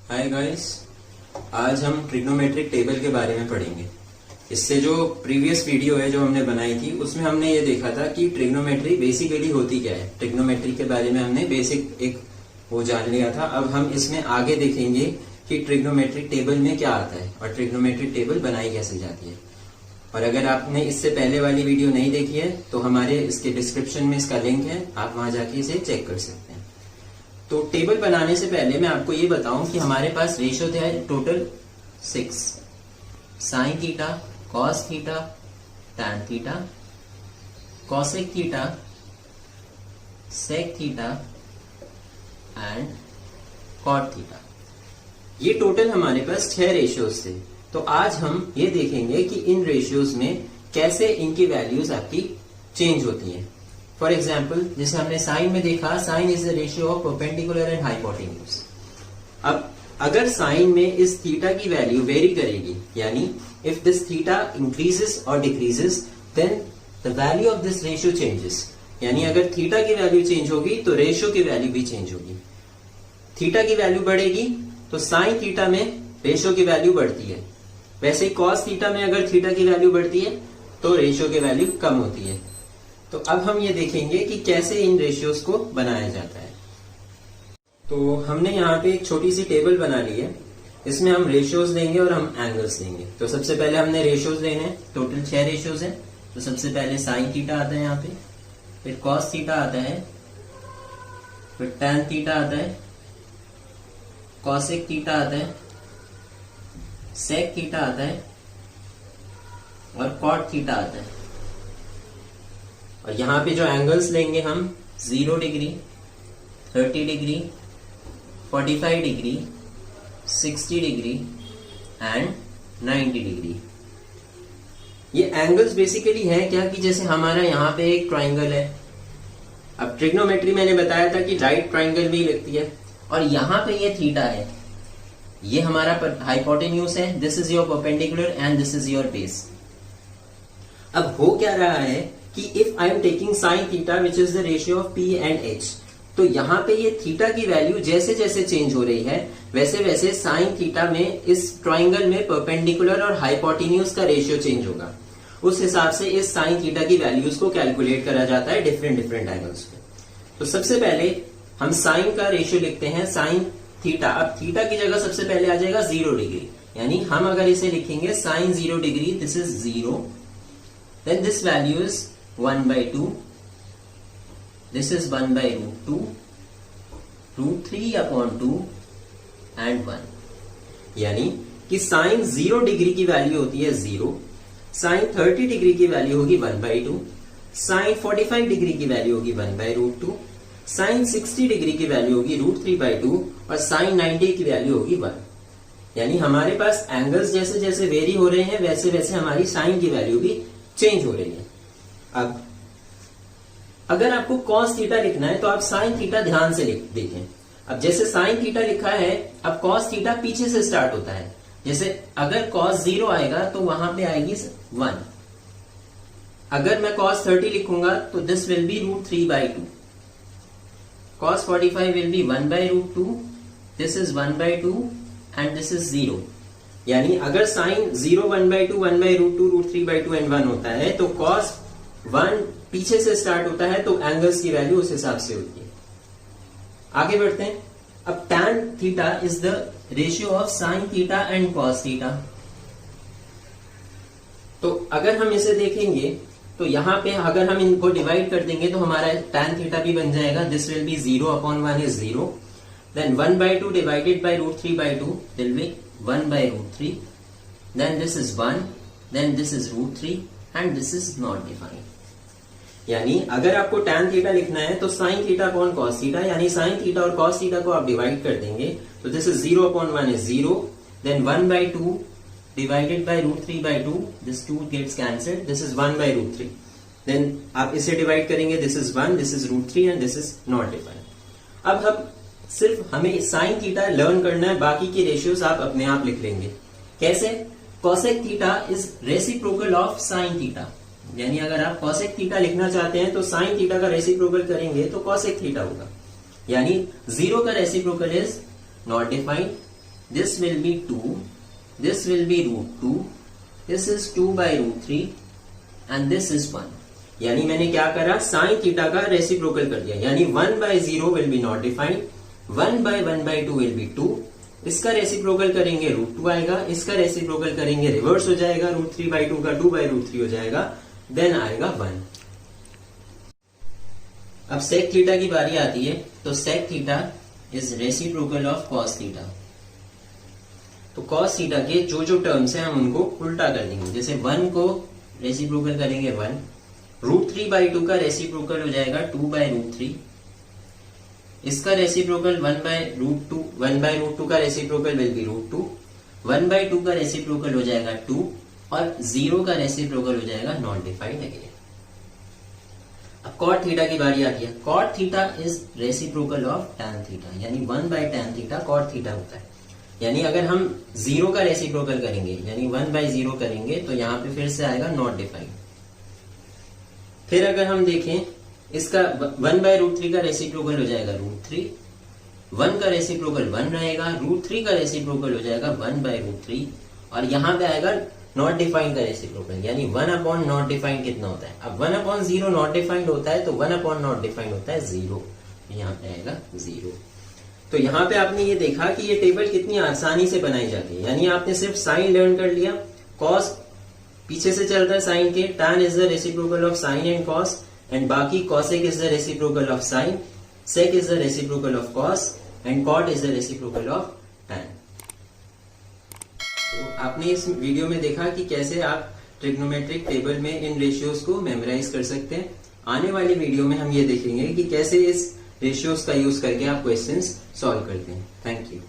Hi guys, आज हम trigonometric table के बारे में पढ़ेंगे। इससे जो प्रीवियस वीडियो है जो हमने बनाई थी उसमें हमने ये देखा था कि ट्रिग्नोमेट्री बेसिकली होती क्या है। ट्रिग्नोमेट्री के बारे में हमने बेसिक एक वो जान लिया था। अब हम इसमें आगे देखेंगे कि ट्रिग्नोमेट्रिक टेबल में क्या आता है और ट्रिग्नोमेट्रिक टेबल बनाई कैसे जाती है। और अगर आपने इससे पहले वाली वीडियो नहीं देखी है तो हमारे इसके डिस्क्रिप्शन में इसका लिंक है, आप वहां जाके इसे चेक कर सकते हैं। तो टेबल बनाने से पहले मैं आपको ये बताऊं कि हमारे पास रेशियो थे total 6, sine theta, cos theta, tan theta, cosec theta, sec theta and cot theta. ये टोटल हमारे पास 6 रेशियोज थे। तो आज हम ये देखेंगे कि इन रेशियोज में कैसे इनकी वैल्यूज आपकी चेंज होती हैं। फॉर एग्जाम्पल, जैसे हमने साइन में देखा, sine is the ratio of perpendicular and hypotenuse. अब अगर साइन में इस थीटा की वैल्यू वेरी करेगी, यानी इफ दिस थीटा इंक्रीजेस और decreases then the value of this ratio changes. यानी अगर थीटा की वैल्यू चेंज होगी तो रेशियो की वैल्यू भी चेंज होगी। थीटा की वैल्यू बढ़ेगी तो साइन थीटा में रेशियो की वैल्यू बढ़ती है। वैसे ही कॉस थीटा में अगर थीटा की वैल्यू बढ़ती है तो रेशियो की वैल्यू कम होती है। तो अब हम ये देखेंगे कि कैसे इन रेशियोज को बनाया जाता है। तो हमने यहाँ पे एक छोटी सी टेबल बना ली है। इसमें हम रेशियोज देंगे और हम एंगल्स देंगे। तो सबसे पहले हमने रेशियोज देने हैं। टोटल 6 रेशियोज हैं। तो सबसे पहले साइन थीटा आता है यहाँ पे, फिर कॉस थीटा आता है, फिर टैन थीटा आता है, कॉसेक थीटा आता है, सेक थीटा आता है और कॉट थीटा आता है। और यहाँ पे जो एंगल्स लेंगे हम 0 degree, 30 degree, 45 degree, 60 degree and 90 degree. ये एंगल्स बेसिकली है क्या कि जैसे हमारा यहाँ पे एक ट्राइंगल है। अब ट्रिग्नोमेट्री मैंने बताया था कि राइट ट्राइंगल भी लगती है और यहाँ पे ये थीटा है, ये हमारा हाइपोटेन्यूज है। This is your perpendicular and this is your base. अब हो क्या रहा है कि if I am taking sine theta which is the ratio of P and H, तो यहाँ पे ये थीटा की वैल्यू जैसे जैसे चेंज हो रही है वैसे वैसे साइन थीटा में इस ट्राइंगल में परपेंडिकुलर और हाइपोटेन्यूज का रेशियो चेंज होगा। उस हिसाब से इस साइन थीटा की वैल्यूज को कैलकुलेट करा जाता है डिफरेंट एंगल्स पे। तो सबसे पहले हम साइन का रेशियो लिखते हैं, साइन थीटा। अब थीटा की जगह सबसे पहले आ जाएगा 0 डिग्री, यानी हम अगर इसे लिखेंगे sine 0 degree, this is 0, then this value is 1/2, this is 1/√2, √3/2 and 1। यानी कि साइन 0 डिग्री की वैल्यू होती है 0, साइन 30 डिग्री की वैल्यू होगी 1/2, साइन 45 डिग्री की वैल्यू होगी 1/√2, साइन 60 डिग्री की वैल्यू होगी √3/2 और साइन 90 की वैल्यू होगी 1। यानी हमारे पास एंगल्स जैसे जैसे वेरी हो रहे हैं वैसे वैसे हमारी साइन की वैल्यू भी चेंज हो रही है। अब अगर आपको कॉस थीटा लिखना है तो आप साइन थीटा ध्यान से देखें। अब जैसे साइन थीटा लिखा है, अब कॉस थीटा पीछे से स्टार्ट होता है। जैसे अगर कॉस 0 आएगा तो वहां पे आएगी 1। अगर मैं कॉस 30 लिखूंगा तो this will B √3/2, cos 45 will be 1/√2, this is 1/2 and this is 0। यानी अगर साइन 0, 1/2, 1/√2, √3/2 एंड 1 होता है तो कॉस 1 पीछे से स्टार्ट होता है तो एंगल्स की वैल्यू उस हिसाब से होती है। आगे बढ़ते हैं। अब tan theta is the ratio of sine theta and cos theta. तो अगर हम इसे देखेंगे तो यहां पे अगर हम इनको डिवाइड कर देंगे तो हमारा टैन थीटा भी बन जाएगा, दिस विल बी 0/1 इज 0, देन 1/2 divided by √3/2 will be 1/√3, then this is 1, then this is √3 and this is not defined। यानी अगर आपको tan थीटा लिखना है तो sin theta upon cos theta, यानी sin थीटा और cos थीटा को आप डिवाइड कर देंगे तो this is 0/1 is 0, then 1/2 divided by √3/2, this 2 gets cancelled, this is 1/√3, then आप इसे डिवाइड करेंगे, this is 1, this is √3 and this is not defined। अब हम सिर्फ हमें साइन थीटा लर्न करना है, बाकी की रेशियोज आप अपने आप लिख लेंगे। कैसे? Cosec theta is reciprocal of sine theta. यानी अगर आप कॉसेक थीटा लिखना चाहते हैं तो साइन थीटा का रेसिप्रोकल करेंगे तो कॉसेक थीटा होगा। यानी 0 का reciprocal is not defined, this will be 2, this will be root 2, this is 2 by root 3 and this is 1. यानी मैंने क्या करा, साइन थीटा का रेसिप्रोकल कर दिया, यानी 1 by 0 will be not defined, 1 by 1 by 2 will be 2, इसका रेसिप्रोकल करेंगे रूट 2 आएगा, इसका रेसिप्रोकल करेंगे रिवर्स हो जाएगा, रूट 3 by 2 का 2 by रूट 3 हो जाएगा, देन आएगा 1. अब सेक थीटा की बारी आती है, तो sec theta is reciprocal of cos theta. तो कॉस थीटा के जो जो टर्म्स हैं हम उनको उल्टा कर देंगे. जैसे 1 को रेसिप्रोकल करेंगे 1, रूट 3 by 2 का रेसिप्रोकल हो जाएगा 2 by रूट 3, इसका reciprocal 1 by root 2, 1 by root 2 का reciprocal will be root 2, 1 by 2 का रेसिप्रोकल हो जाएगा 2 और 0 का रेसिप्रोकल हो जाएगा नॉट डिफाइंड अगेन. अब कॉट थीटा की बारी आती है. Cot theta is reciprocal of tan theta, यानी 1 by tan theta cot theta होता है. यानी अगर हम 0 का रेसिप्रोकल करेंगे यानी 1 by 0 करेंगे तो यहां पे फिर से आएगा नॉट डिफाइंड. फिर अगर हम देखें इसका 1 by रूट 3 का रेसिप्रोकल हो जाएगा रूट 3, 1 का रेसिप्रोकल 1 रहेगा, रूट 3 का रेसिप्रोकल हो जाएगा 1 by रूट 3 और यहां पे आएगा नॉट डिफाइंड का रेसिप्रोकल, यानी 1 अपॉन नॉट डिफाइंड कितना होता है. अब 1 अपॉन 0 नॉट डिफाइंड होता है तो 1 अपॉन नॉट डिफाइंड होता है 0, यहाँ पे आएगा 0. तो यहाँ पे आपने ये देखा कि ये टेबल कितनी आसानी से बनाई जाती है. यानी आपने सिर्फ साइन लर्न कर लिया, कॉस पीछे से चल रहा है साइन के, tan is the reciprocal of sine and cos, and बाकी cosec is the reciprocal of sine, sec is the reciprocal of cos and cot is the reciprocal of tan. तो आपने इस वीडियो में देखा कि कैसे आप ट्रिग्नोमेट्रिक टेबल में इन रेशियोज को मेमोराइज कर सकते हैं. आने वाली वीडियो में हम ये देखेंगे कि कैसे इस रेशियोज का यूज करके आप क्वेश्चंस सॉल्व करते हैं. Thank you.